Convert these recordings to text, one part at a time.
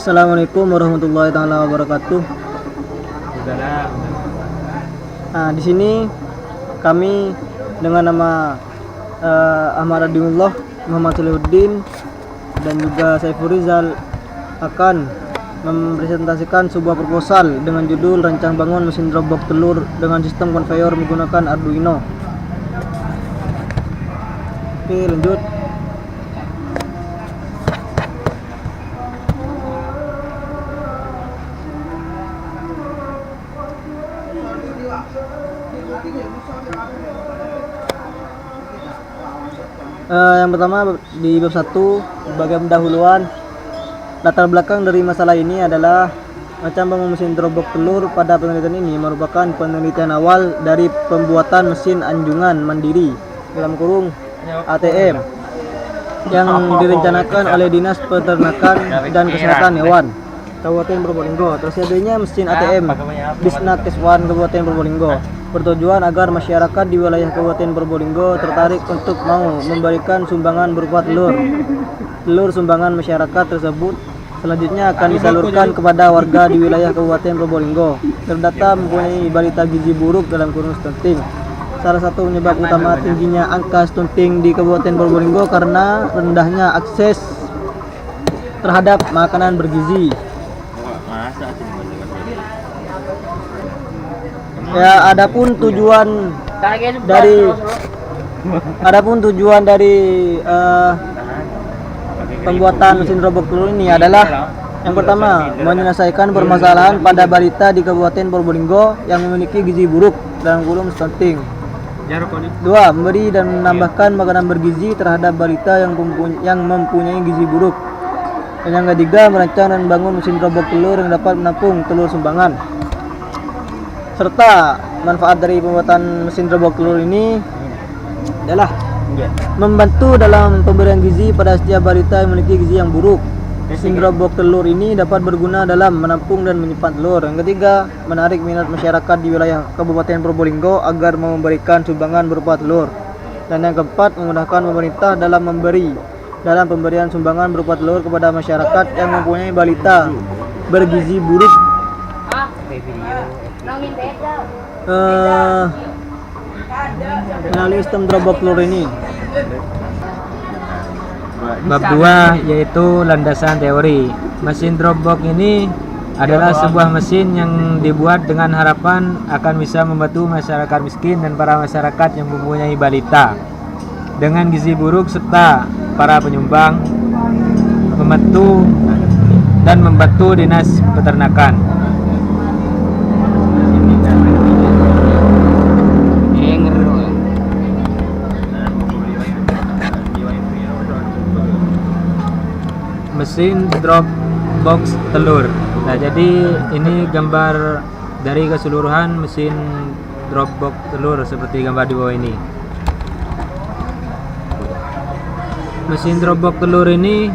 Assalamualaikum warahmatullahi taala wabarakatuh. Nah, di sini kami dengan nama Ahmad Adimullah, Muhammad Solihuddin, dan juga Saiful Rizal akan mempresentasikan sebuah proposal dengan judul Rancang Bangun Mesin Drop Box Telur dengan Sistem Konveyor Menggunakan Arduino. Oke, lanjut. Yang pertama di bab 1 bagian pendahuluan. Latar belakang dari masalah ini adalah macam bangun mesin drop box telur. Pada penelitian ini merupakan penelitian awal dari pembuatan mesin anjungan mandiri dalam kurung ATM yang direncanakan oleh Dinas Peternakan dan Kesehatan Hewan Kabupaten Probolinggo. Tersedianya mesin ATM Disnakes 1 Kabupaten Probolinggo bertujuan agar masyarakat di wilayah Kabupaten Probolinggo tertarik untuk mau memberikan sumbangan berupa telur. Telur sumbangan masyarakat tersebut selanjutnya akan disalurkan kepada warga di wilayah Kabupaten Probolinggo. Terdata mempunyai balita gizi buruk dalam kurung stunting. Salah satu penyebab utama tingginya angka stunting di Kabupaten Probolinggo karena rendahnya akses terhadap makanan bergizi. Ya, adapun tujuan dari pembuatan mesin drop box telur ini adalah yang pertama, menyelesaikan permasalahan pada balita di Kabupaten Probolinggo yang memiliki gizi buruk dalam kurung stunting. Dua, memberi dan menambahkan makanan bergizi terhadap balita yang mempunyai gizi buruk. Dan yang ketiga, merancang dan membangun mesin drop box telur yang dapat menampung telur sumbangan. Serta manfaat dari pembuatan mesin drop box telur ini adalah membantu dalam pemberian gizi pada setiap balita yang memiliki gizi yang buruk. Mesin drop box telur ini dapat berguna dalam menampung dan menyimpan telur. Yang ketiga, menarik minat masyarakat di wilayah Kabupaten Probolinggo agar mau memberikan sumbangan berupa telur. Dan yang keempat, memudahkan pemerintah dalam pemberian sumbangan berupa telur kepada masyarakat yang mempunyai balita bergizi buruk. Melalui sistem drop box telur ini. Bab 2 yaitu landasan teori. Mesin drop box ini adalah sebuah mesin yang dibuat dengan harapan akan bisa membantu masyarakat miskin dan para masyarakat yang mempunyai balita dengan gizi buruk serta para penyumbang, membantu Dinas Peternakan. Mesin drop box telur. Nah, jadi ini gambar dari keseluruhan mesin drop box telur seperti gambar di bawah ini. Mesin drop box telur ini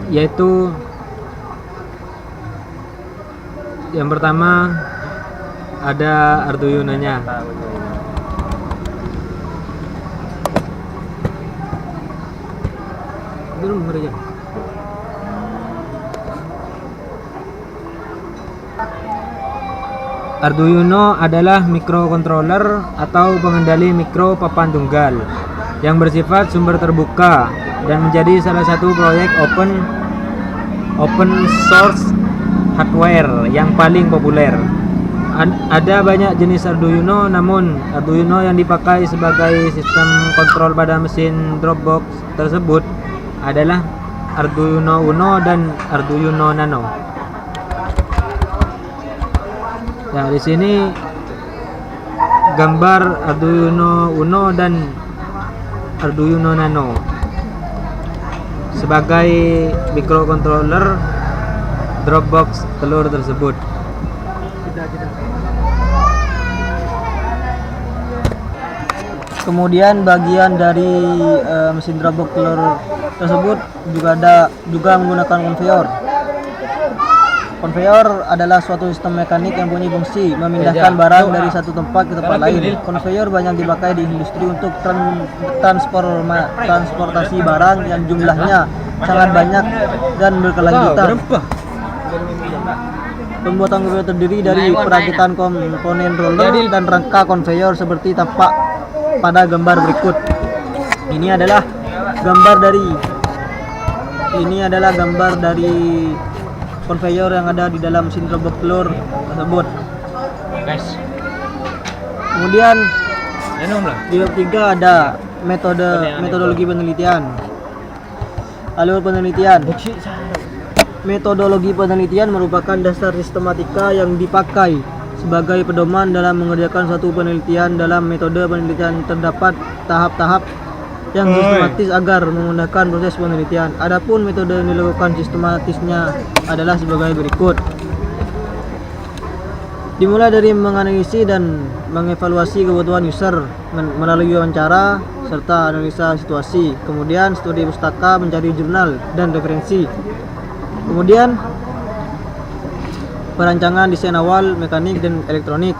yaitu yang pertama ada Arduino-nya. Arduino adalah microcontroller atau pengendali mikro papan tunggal yang bersifat sumber terbuka dan menjadi salah satu proyek open source hardware yang paling populer. Ada banyak jenis Arduino, namun Arduino yang dipakai sebagai sistem kontrol pada mesin Dropbox tersebut adalah Arduino Uno dan Arduino Nano. Nah, di sini gambar Arduino Uno dan Arduino Nano sebagai microcontroller Dropbox telur tersebut. Kemudian bagian dari mesin drop box telur tersebut juga menggunakan konveyor. Konveyor adalah suatu sistem mekanik yang punya fungsi memindahkan barang dari satu tempat ke tempat lain. Konveyor banyak dipakai di industri untuk transportasi barang yang jumlahnya sangat banyak dan berkelanjutan. Pembuatan konveyor terdiri dari perakitan komponen roller dan rangka konveyor seperti tampak pada gambar berikut. Ini adalah gambar dari konveyor yang ada di dalam mesin robot telur tersebut. Kemudian di bab 3 ada metodologi penelitian. Alur penelitian. Metodologi penelitian merupakan dasar sistematika yang dipakai sebagai pedoman dalam mengerjakan suatu penelitian. Dalam metode penelitian terdapat tahap-tahap yang sistematis agar memudahkan proses penelitian. Adapun metode yang dilakukan sistematisnya adalah sebagai berikut. Dimulai dari menganalisis dan mengevaluasi kebutuhan user melalui wawancara serta analisa situasi. Kemudian studi pustaka, mencari jurnal dan referensi. Kemudian perancangan desain awal mekanik dan elektronik.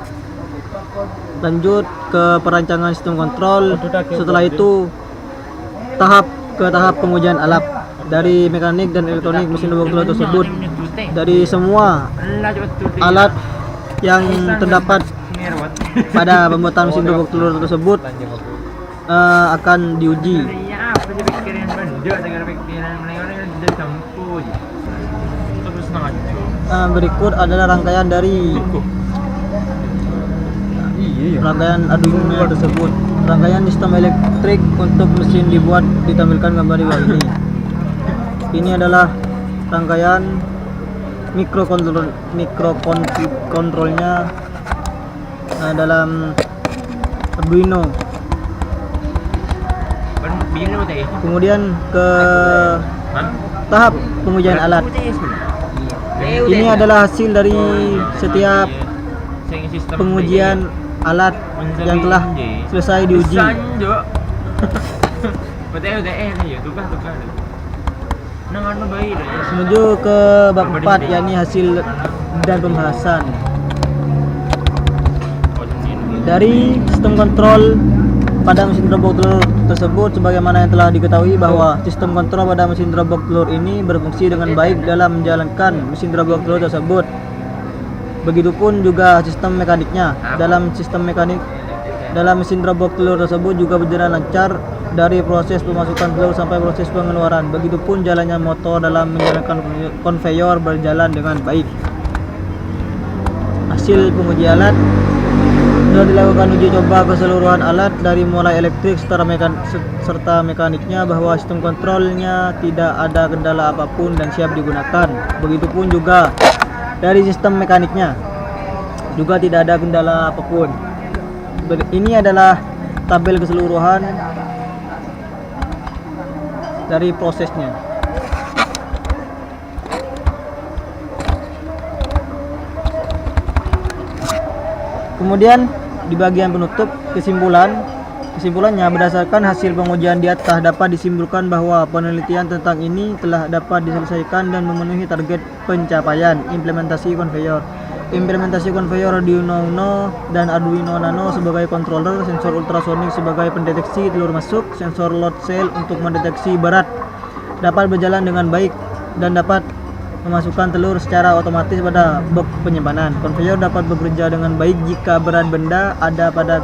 Lanjut ke perancangan sistem kontrol. Setelah itu tahap pengujian alat dari mekanik dan elektronik mesin robot telur tersebut. Dari semua alat yang terdapat pada pembuatan mesin robot telur tersebut akan diuji. Berikut adalah rangkaian Arduino tersebut. Rangkaian sistem elektrik untuk mesin dibuat, ditampilkan gambar di bawah ini. Ini adalah rangkaian mikrokontrolnya dalam Arduino. Kemudian ke tahap pengujian alat. Ini adalah hasil dari setiap pengujian alat yang telah selesai diuji. Menuju ke bab 4, yakni hasil dan pembahasan. Dari sistem kontrol pada mesin robot telur tersebut, sebagaimana yang telah diketahui bahwa sistem kontrol pada mesin robot telur ini berfungsi dengan baik dalam menjalankan mesin robot telur tersebut. Begitupun juga sistem mekaniknya. Dalam mesin robot telur tersebut juga berjalan lancar dari proses pemasukan telur sampai proses pengeluaran. Begitupun jalannya motor dalam menjalankan konveyor berjalan dengan baik. Hasil penguji alat. Sudah dilakukan uji coba keseluruhan alat dari mulai elektrik serta mekaniknya, bahwa sistem kontrolnya tidak ada kendala apapun dan siap digunakan. Begitupun juga dari sistem mekaniknya juga tidak ada kendala apapun. Ini adalah tabel keseluruhan dari prosesnya. Kemudian di bagian penutup, kesimpulannya berdasarkan hasil pengujian di atas dapat disimpulkan bahwa penelitian tentang ini telah dapat diselesaikan dan memenuhi target pencapaian. Implementasi konveyor Arduino Uno dan Arduino Nano sebagai controller, sensor ultrasonik sebagai pendeteksi telur masuk, sensor load cell untuk mendeteksi berat, dapat berjalan dengan baik dan dapat memasukkan telur secara otomatis pada box penyimpanan. Konveyor dapat bekerja dengan baik jika berat benda ada pada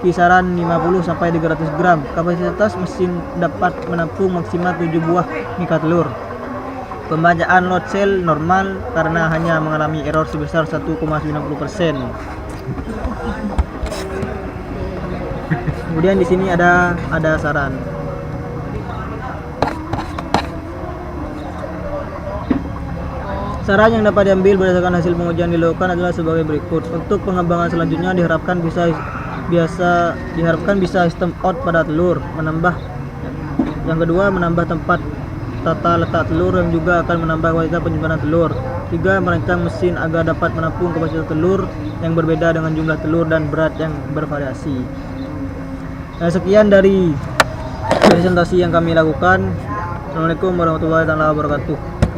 kisaran 50 sampai 300 gram. Kapasitas mesin dapat menampung maksimal 7 buah mika telur. Pembacaan load cell normal karena hanya mengalami error sebesar 1,90%. Kemudian di sini ada saran. Saran yang dapat diambil berdasarkan hasil pengujian dilakukan adalah sebagai berikut. Untuk pengembangan selanjutnya diharapkan bisa sistem out pada telur, yang kedua menambah tempat tata letak telur yang juga akan menambah kualitas penyimpanan telur. 3. Merancang mesin agar dapat menampung kapasitas telur yang berbeda dengan jumlah telur dan berat yang bervariasi. Nah, sekian dari presentasi yang kami lakukan. Assalamualaikum warahmatullahi wabarakatuh.